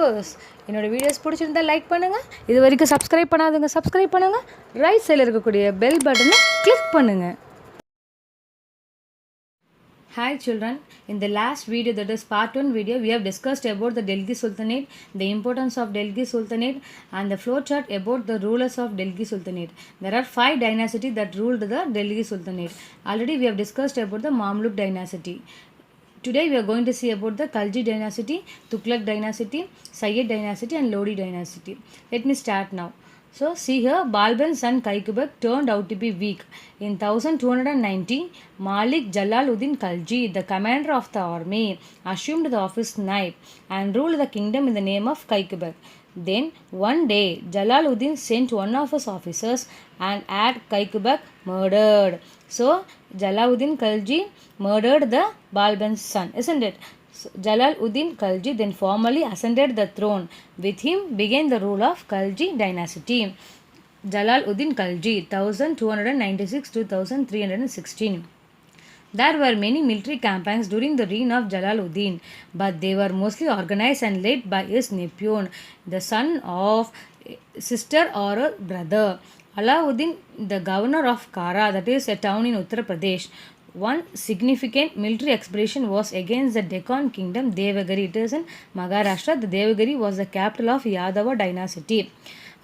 viewers, என்னோட videos பிடிச்சிருந்தா like பண்ணுங்கள். இது வரைக்கும் சப்ஸ்கிரைப் பண்ணாதவங்க சப்ஸ்கிரைப் பண்ணுங்கள். ரைட் சைடில் இருக்கக்கூடிய பெல் பட்டனை கிளிக் பண்ணுங்கள். Hi children, in the last video, that is part 1 video, we have discussed about the Delhi Sultanate, the importance of Delhi Sultanate and the flowchart about the rulers of Delhi Sultanate. There are 5 dynasties that ruled the Delhi Sultanate. Already we have discussed about the Mamluk dynasty. Today we are going to see about the KHALJI dynasty, Tughluq dynasty, SAYYID dynasty and LODI dynasty. Let me start now. So see here, Balban's son Kaikubak turned out to be weak. In 1290, Malik Jalaluddin Khalji, the commander of the army, assumed the office Naib and ruled the kingdom in the name of Kaikubak. Then one day, Jalaluddin sent one of his officers and had Kaikubak murdered. So Jalaluddin Khalji murdered the Balban's son, isn't it? So, Jalaluddin Khalji then formally ascended the throne. With him began the rule of KHALJI dynasty. Jalaluddin Khalji, 1296 to 1316. There were many military campaigns during the reign of Jalaluddin, but they were mostly organized and led by his nephew, the son of sister or a brother. Alauddin, the governor of Kara, that is a town in Uttar Pradesh. One significant military expedition was against the Deccan kingdom Devagiri. It is in Maharashtra. The Devagiri was the capital of Yadava dynasty.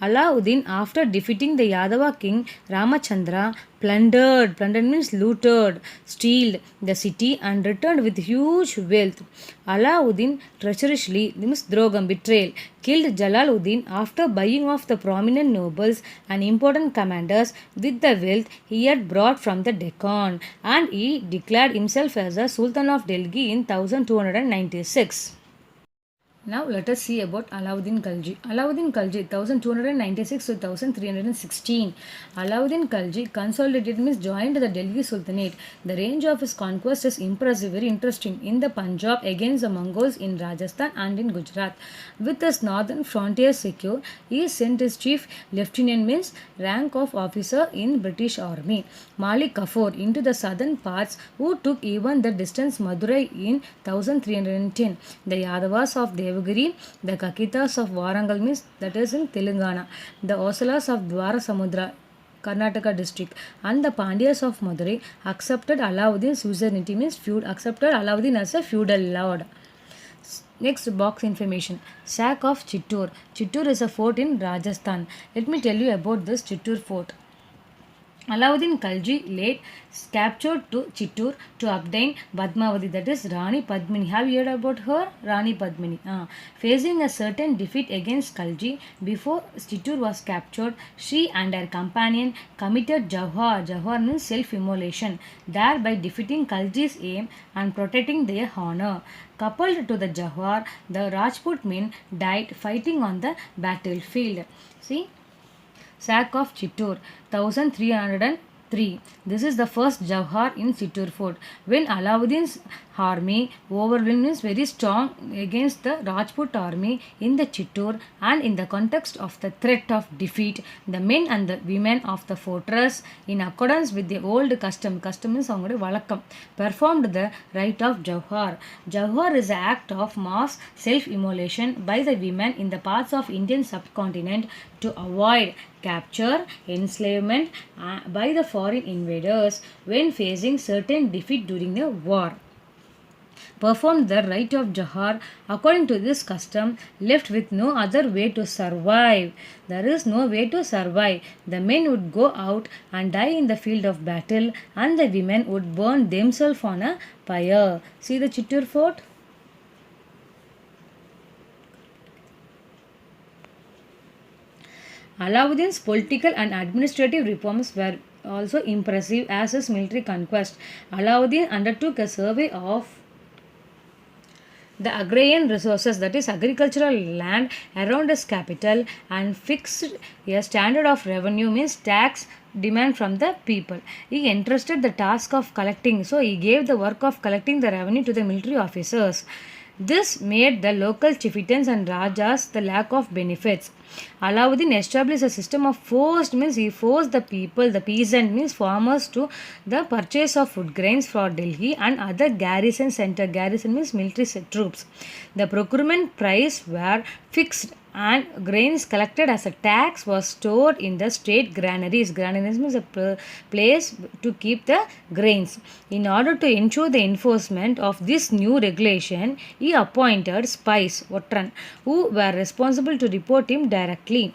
Alauddin, after defeating the Yadava king Ramachandra, plundered means looted, stealed the city and returned with huge wealth. Alauddin treacherously, means drogam, betrayal, killed Jalaluddin after buying off the prominent nobles and important commanders with the wealth he had brought from the Deccan, and he declared himself as a Sultan of Delhi in 1296. Now let us see about Alauddin Khalji. Alauddin Khalji, 1296 to 1316. Alauddin Khalji consolidated, means joined the Delhi Sultanate. The range of his conquest is impressive, very interesting. In the Punjab against the Mongols in Rajasthan and in Gujarat. With his northern frontier secure, he sent his chief lieutenant, means rank of officer in British army, Malik Kafur, into the southern parts, who took even the distance Madurai in 1310. The Yadavas of Devagiri, the Kakitas of Warangal, means that is in Telangana, the Osalas of Dwarasamudra, Karnataka district, and the Pandyas of Madurai accepted Alauddin's suzerainty, means accepted Alauddin as a feudal lord. Next box information. Sack of Chittor. Chittor is a fort in Rajasthan. Let me tell you about this Chittor fort. Alauddin Khalji laid captured to Chittor to obtain Padmavati, that is Rani Padmini. Have you heard about her? Rani Padmini. Facing a certain defeat against Khalji before Chittor was captured, she and her companion committed Jawhar. Jawhar means self-immolation, thereby defeating Khalji's aim and protecting their honor. Coupled to the Jawhar, the Rajput men died fighting on the battlefield. See? Sack of Chittor, 1303. This is the first Jawhar in Chittor fort. When Alauddin's army overwhelmed, is very strong against the Rajput army in the Chittor, and in the context of the threat of defeat, the men and the women of the fortress, in accordance with the old custom is avangade valakam, performed the rite of Jawhar. Jawhar is an act of mass self-immolation by the women in the parts of Indian subcontinent to avoid capture, enslavement by the foreign invaders when facing certain defeat during the war. Performed the rite of Jawhar according to this custom, left with no other way to survive. There is no way to survive. The men would go out and die in the field of battle, and the women would burn themselves on a pyre. See the Chittor fort? Alauddin's political and administrative reforms were also impressive as his military conquest. Alauddin undertook a survey of the agrarian resources, that is agricultural land, around his capital, and fixed a standard of revenue, means tax demand from the people. He entrusted the task of collecting, so he gave the work of collecting the revenue to the military officers. This made the local chieftains and rajas the lack of benefits. Alauddin established a system of forced means he forced the people, the peasant means farmers to the purchase of food grains for Delhi and other garrison center. Garrison means military troops. The procurement price were fixed and grains collected as a tax was stored in the state granaries. Granaries means a place to keep the grains. In order to ensure the enforcement of this new regulation, he appointed spies, Otran, who were responsible to report him directly.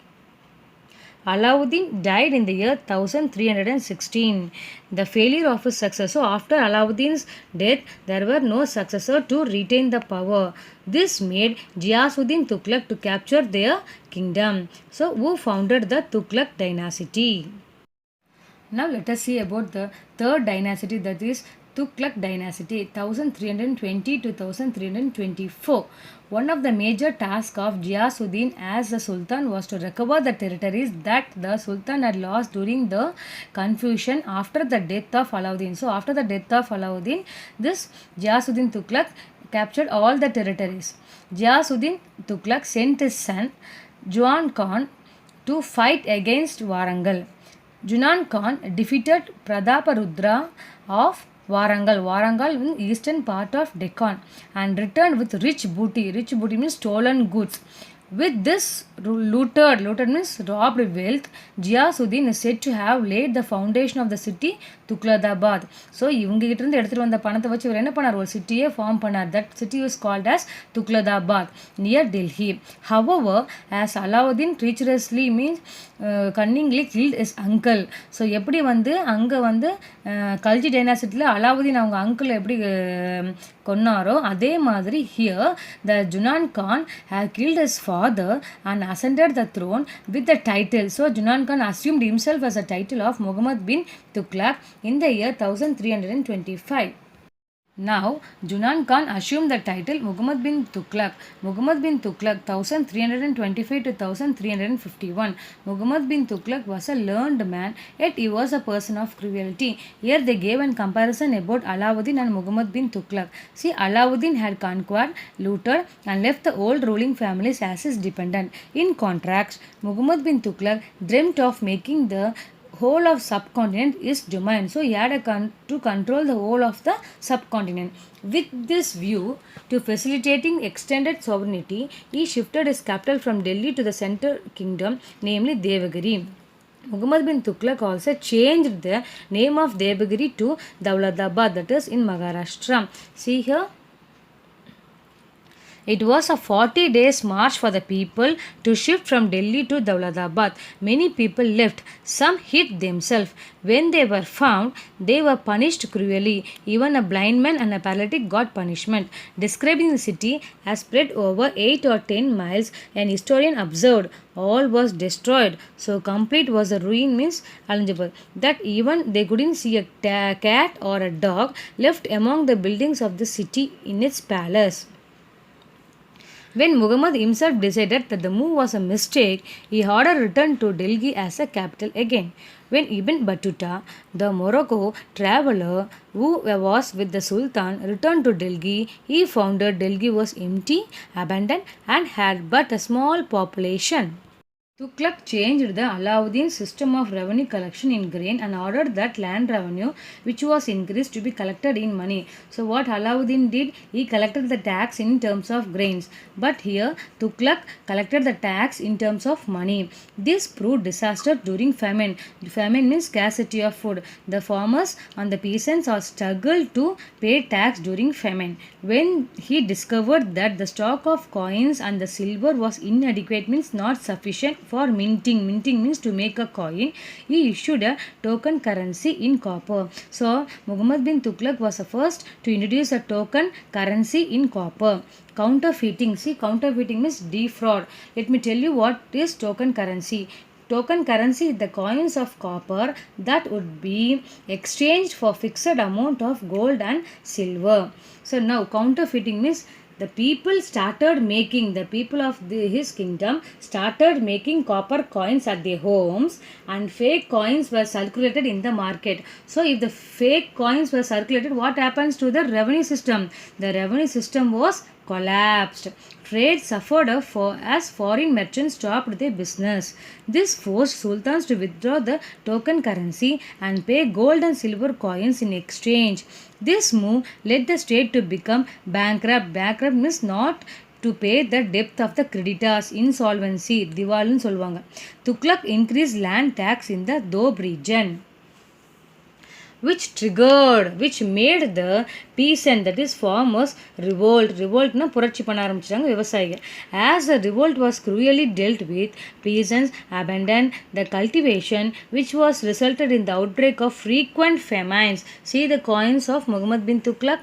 Alauddin died in the year 1316. The failure of his successor. So after Alauddin's death, there were no successor to retain the power. This made Ghiyasuddin Tughluq to capture their kingdom. So who founded the Tughluq dynasty? Now let us see about the third dynasty, that is Tughluq dynasty 1320 to 1324. One of the major tasks of Ghiyasuddin as a sultan was to recover the territories that the sultan had lost during the confusion after the death of Alauddin. So after the death of Alauddin, this Ghiyasuddin Tughluq captured all the territories. Ghiyasuddin Tughluq sent his son Juan Khan to fight against Warangal. Junan Khan defeated Prataparudra of Warangal in eastern part of Deccan and returned with rich booty. Rich booty means stolen goods. With this looted means robbed wealth, Ghiyasuddin is said to have laid the foundation of the city Tughladabad. So இவங்க கிட்ட இருந்து எடுத்துட்டு வந்த பணத்தை வச்சு இவர் என்ன பண்ணார், ஒரு சிட்டியே ஃபார்ம் பண்ணார். That city was called as Tughladabad near Delhi. However, as Alauddin treacherously means cunningly killed his uncle. So எப்படி வந்து அங்கே வந்து கல்ஜி டைனாசிட்டியில் அலாவுதீன் அவங்க அங்கிள் எப்படி கொன்னாரோ அதே மாதிரி here the Junan Khan had killed his father and ascended the throne with the title. So Junan Khan assumed himself as a title of Muhammad bin Tughluq in the year 1325. Now, Junan Khan assumed the title Muhammad bin Tughluq. Muhammad bin Tughluq 1325 to 1351. Muhammad bin Tughluq was a learned man, yet he was a person of cruelty. Here they gave a comparison about Alauddin and Muhammad bin Tughluq. See, Alauddin had conquered, looted and left the old ruling families as his dependent. In contrast, Muhammad bin Tughluq dreamt of making the whole of subcontinent is domain. So he had to control the whole of the subcontinent. With this view to facilitating extended sovereignty, he shifted his capital from Delhi to the center kingdom, namely Devagiri. Muhammad bin Tughluq also changed the name of Devagiri to Dawladabad, that is in Maharashtra. See here. It was a 40 days march for the people to shift from Delhi to Dawladabad. Many people left. Some hid themselves. When they were found, they were punished cruelly. Even a blind man and a paralytic got punishment. Describing the city as spread over 8 or 10 miles, an historian observed, all was destroyed. So complete was the ruin means unlegible. That even they couldn't see a cat or a dog left among the buildings of the city in its palace. When Muhammad himself decided that the move was a mistake, he ordered return to Delhi as a capital again. When Ibn Battuta, the Morocco traveller who was with the Sultan, returned to Delhi, he found that Delhi was empty, abandoned and had but a small population. Tughluq changed the Alauddin system of revenue collection in grain and ordered that land revenue which was increased to be collected in money. So what Alauddin did, he collected the tax in terms of grains. But here Tughluq collected the tax in terms of money. This proved disaster during famine. Famine means scarcity of food. The farmers and the peasants all struggled to pay tax during famine. When he discovered that the stock of coins and the silver was inadequate, means not sufficient for minting. Minting means to make a coin. He issued a token currency in copper. So Muhammad bin Tughluq was the first to introduce a token currency in copper. Counterfeiting. See, counterfeiting means defraud. Let me tell you what is token currency. Token currency is the coins of copper that would be exchanged for fixed amount of gold and silver. So now counterfeiting means the people of his kingdom started making copper coins at their homes and fake coins were circulated in the market. So if the fake coins were circulated, what happens to the revenue system? The revenue system was collapsed. Trade suffered as foreign merchants stopped their business. This forced sultans to withdraw the token currency and pay gold and silver coins in exchange. This move led the state to become bankrupt. Bankrupt means not to pay the debt of the creditors, insolvency, திவால்னு சொல்லுவாங்க. Tughlaq increased land tax in the Doab region, which made the peasant, that is farmers, revoltனா புரட்சி பண்ண ஆரம்பிச்சாங்க விவசாயிகள். As the revolt was cruelly dealt with, peasants abandoned the cultivation, which was resulted in the outbreak of frequent famines. See the coins of Muhammad bin Tughlaq.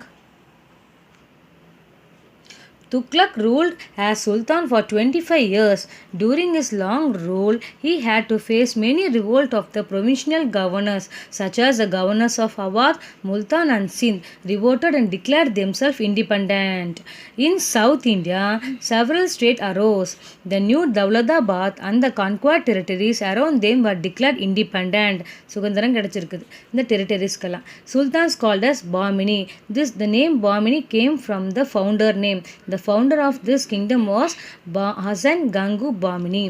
Tughluq ruled as Sultan for 25 years. During his long rule, he had to face many revolts of the provincial governors, such as the governors of Awadh, Multan and Sindh, revolted and declared themselves independent. In South India, several states arose. The new Dawlatabad and the conquered territories around them were declared independent. சுதந்திரம் கிடைச்சிருக்குது இந்த டெரிட்டரிஸ்க்கெல்லாம். Sultans called as Bahmini. The name Bahmini came from the founder name. The founder of this kingdom was Hasan Gangu Bahmini,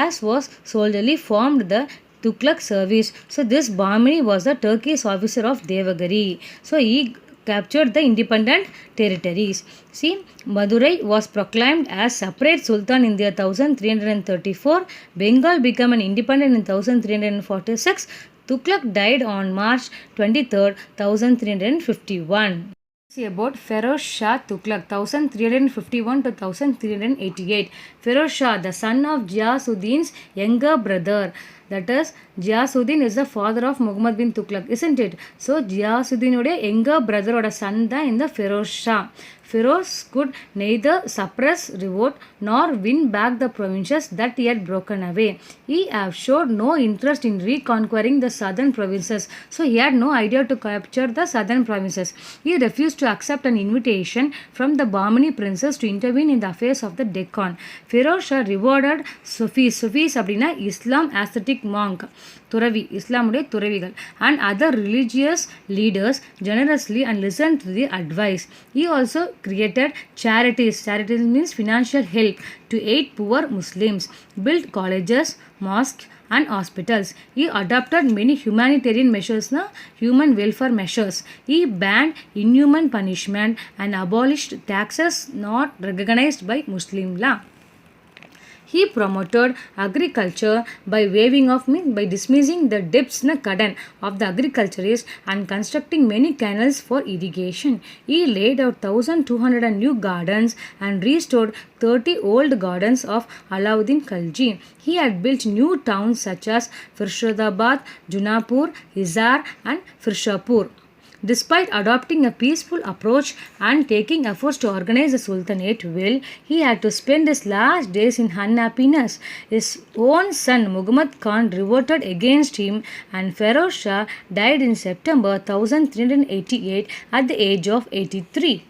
as was soldierly formed the Tughluq service. So this Bahmini was the Turkish officer of Devagiri. So he captured the independent territories. See, Madurai was proclaimed as separate sultan in the year 1334. Bengal became an independent in 1346. Tughluq died on March 23rd, 1351. See about Feroz Shah Tughluq, 1351 to 1388. Feroz Shah, the son of Ghiyasuddin's younger brother. That is, Ghiyasuddin is the father of Muhammad bin Tughlaq, isn't it? So Ghiyasuddin oda younger brother oda son da in the Feroz Shah. Feroz could neither suppress revolt nor win back the provinces that he had broken away. He showed no interest in reconquering the southern provinces, so he had no idea to capture the southern provinces. He refused to accept an invitation from the Bahmani princes to intervene in the affairs of the Deccan. Feroz Shah rewarded Sufis. Sufis அப்படின்னா Islam ascetic monk, துறவி, இஸ்லாமுடைய துறவிகள், and other religious leaders generously and listened to the advice. He also created charities. Charities means financial help to aid poor Muslims, built colleges, mosques and hospitals. He adopted many humanitarian measures, human welfare measures. He banned inhuman punishment and abolished taxes not recognized by Muslim law. He promoted agriculture by by dismissing the debts kadan of the agriculturists and constructing many canals for irrigation. He laid out 1,200 new gardens and restored 30 old gardens of Alauddin Khalji. He had built new towns such as Firshadabad, Junapur, Hisar and Firshapur. Despite adopting a peaceful approach and taking efforts to organize the Sultanate well, he had to spend his last days in unhappiness. His own son Muhammad Khan revolted against him, and Feroz Shah died in September 1388 at the age of 83.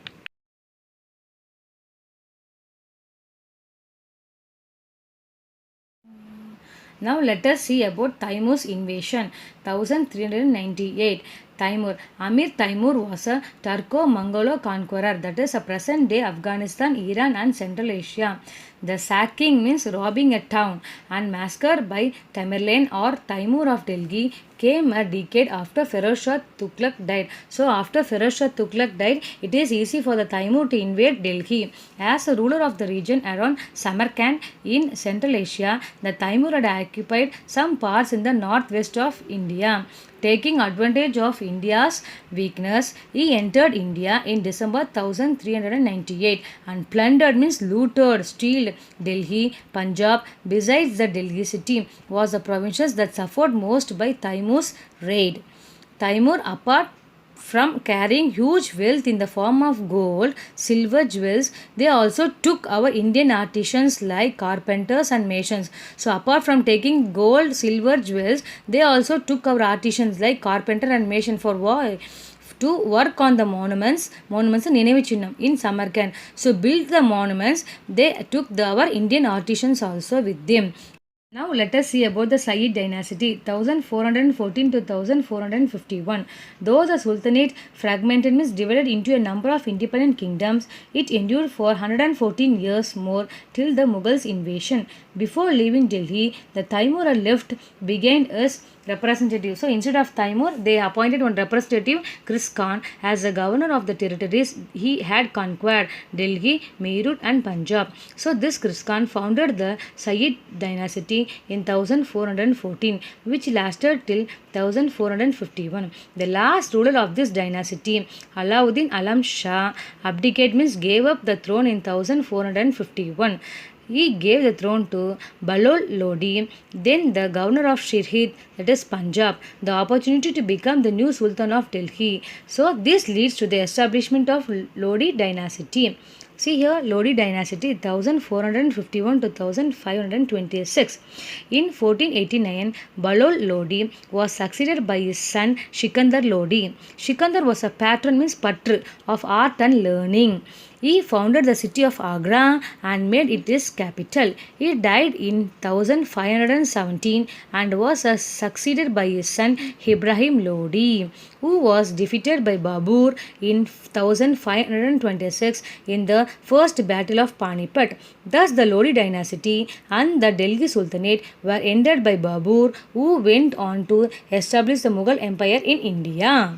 Now let us see about Taimur's invasion, 1398. Amir Taimur was a Turco-Mongolo conqueror, that is a present-day Afghanistan, Iran and Central Asia. The sacking means robbing a town, and massacre by Tamerlane or Taimur of Delhi came a decade after Feroz Shah Tughlaq died. So after Feroz Shah Tughlaq died, it is easy for the Taimur to invade Delhi. As a ruler of the region around Samarkand in Central Asia, the Taimur had occupied some parts in the northwest of India. Taking advantage of India's weakness, he entered India in December 1398 and plundered means looted, stealed Delhi, Punjab. Besides the Delhi city was the provinces that suffered most by Taimur's raid. Taimur, apart from carrying huge wealth in the form of gold, silver, jewels, they also took our Indian artisans like carpenters and masons. So apart from taking gold, silver, jewels, they also took our artisans like carpenter and mason for war, to work on the monuments in Samarkand. So build the monuments, they took our Indian artisans also with them. Now let us see about the Sayyid dynasty 1414 to 1451. Though the Sultanate fragmented means divided into a number of independent kingdoms, it endured for 114 years more till the Mughals invasion. Before leaving Delhi, the Taimur left behind as representative. So instead of Taimur, they appointed one representative, Chris Khan, as the governor of the territories he had conquered, Delhi, Meerut and Punjab. So this Chris Khan founded the Sayyid dynasty in 1414, which lasted till 1451. The last ruler of this dynasty, Alauddin Alam Shah, abdicated means gave up the throne in 1451. He gave the throne to Balol Lodi, then the governor of Shirhid, that is Punjab, the opportunity to become the new Sultan of Delhi. So this leads to the establishment of Lodi dynasty. See here, Lodi dynasty 1451 to 1526. In 1489, Balol Lodi was succeeded by his son Sikandar Lodi. Sikandar was a patron means patr of art and learning. He founded the city of Agra and made it his capital. He died in 1517 and was succeeded by his son Ibrahim Lodi, who was defeated by Babur in 1526 in the First Battle of Panipat. Thus, the Lodi dynasty and the Delhi Sultanate were ended by Babur, who went on to establish the Mughal Empire in India.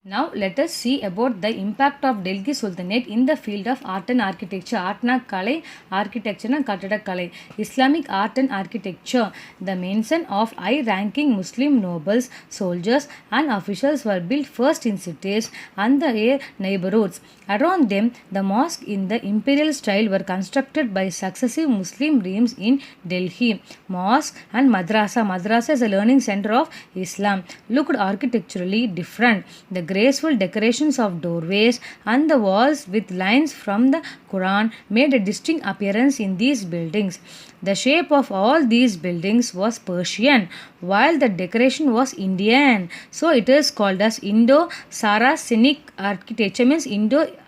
Now let us see about the impact of Delhi Sultanate in the field of art and architecture. Art na kalai, architecture na kattada kalai. Islamic art and architecture. The mansion of high-ranking Muslim nobles, soldiers and officials were built first in cities and the neighborhoods. Around them, the mosques in the imperial style were constructed by successive Muslim regimes in Delhi. Mosque and madrasa. Madrasa is a learning center of Islam. Looked architecturally different. The graceful decorations of doorways and the walls with lines from the Quran made a distinct appearance in these buildings. The shape of all these buildings was Persian, while the decoration was Indian. So it is called as Indo-Saracenic architecture, means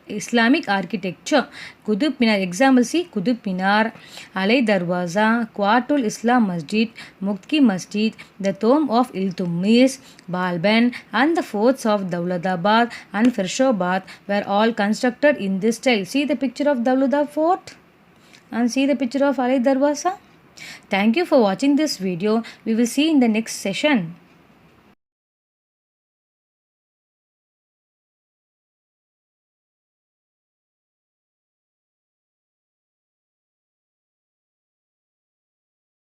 Islamic architecture. Qutub Minar, example see Qutub Minar, Alai Darwaza, Qawatul Islam Masjid, Mukti Masjid, the tomb of Iltutmish, Balban and the forts of Dauladabad and Firshobad were all constructed in this style. See the picture of Daulada fort and see the picture of Alai Darwaza. Thank you for watching this video. We will see in the next session.